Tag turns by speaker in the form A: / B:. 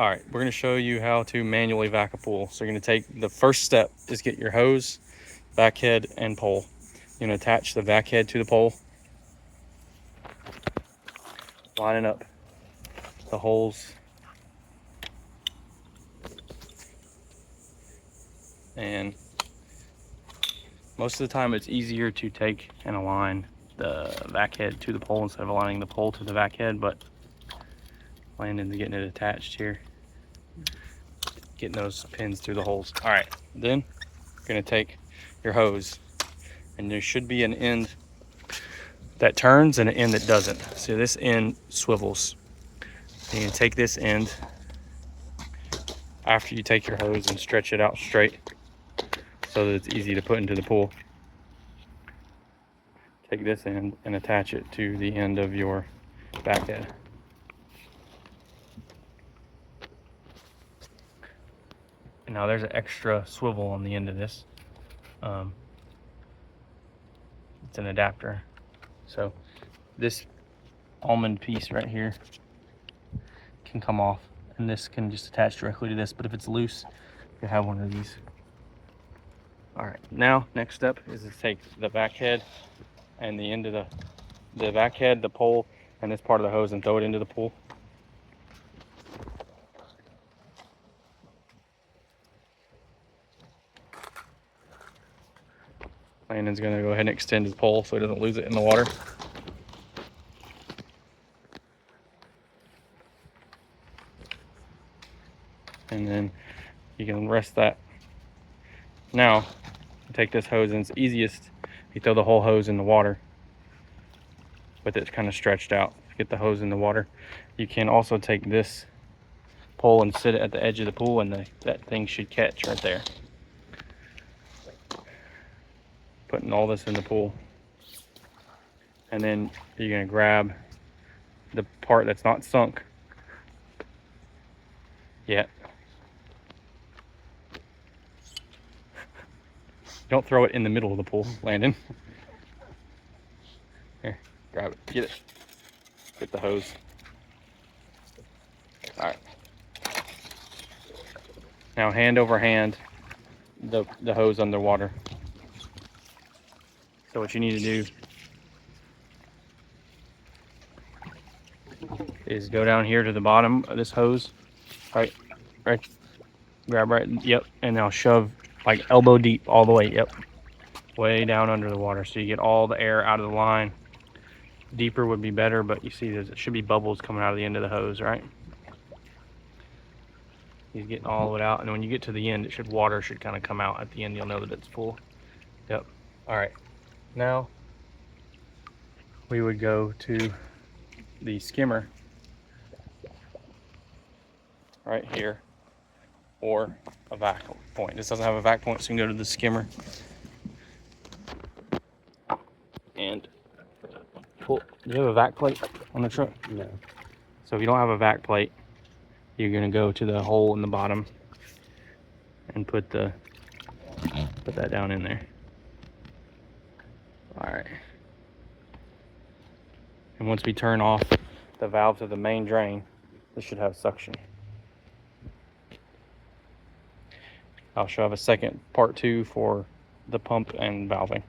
A: All right, we're gonna show you how to manually vac a pool. So you're gonna take, the first step is get your hose, vac head, and pole. You're gonna attach the vac head to the pole, lining up the holes, and most of the time it's easier to take and align the vac head to the pole instead of aligning the pole to the vac head, but Landon's getting it attached here, getting those pins through the holes. All right, then you're gonna take your hose, and there should be an end that turns and an end that doesn't. So this end swivels. You can take this end after you take your hose and stretch it out straight so that it's easy to put into the pool. Take this end and attach it to the end of your vac head. And now there's an extra swivel on the end of this. It's an adapter. So this almond piece right here can come off, and this can just attach directly to this, but if it's loose, you have one of these. All right, now next step is to take the vac head and the end of the vac head, the pole, and this part of the hose and throw it into the pool. Landon's gonna go ahead and extend his pole so he doesn't lose it in the water. And then you can rest that. Now, take this hose, and it's easiest, you throw the whole hose in the water with it kind of stretched out. Get the hose in the water. You can also take this pole and sit it at the edge of the pool, and that thing should catch right there. Putting all this in the pool. And then you're gonna grab the part that's not sunk yet. Don't throw it in the middle of the pool, Landon. Here, grab it, get it. Get the hose. All right. Now hand over hand the hose underwater. So what you need to do is go down here to the bottom of this hose, right, grab right, yep, and now shove like elbow deep all the way, yep, way down under the water, so you get all the air out of the line. Deeper would be better, but you see it should be bubbles coming out of the end of the hose, right? He's getting all of it out, and when you get to the end, water should kind of come out at the end. You'll know that it's full. Yep. All right. Now we would go to the skimmer right here, or a vac point. This doesn't have a vac point, so you can go to the skimmer and pull. Do you have a vac plate on the truck?
B: No.
A: So if you don't have a vac plate, you're gonna go to the hole in the bottom and put that down in there. All right. And once we turn off the valve to the main drain, this should have suction. I'll show have a second part 2 for the pump and valving.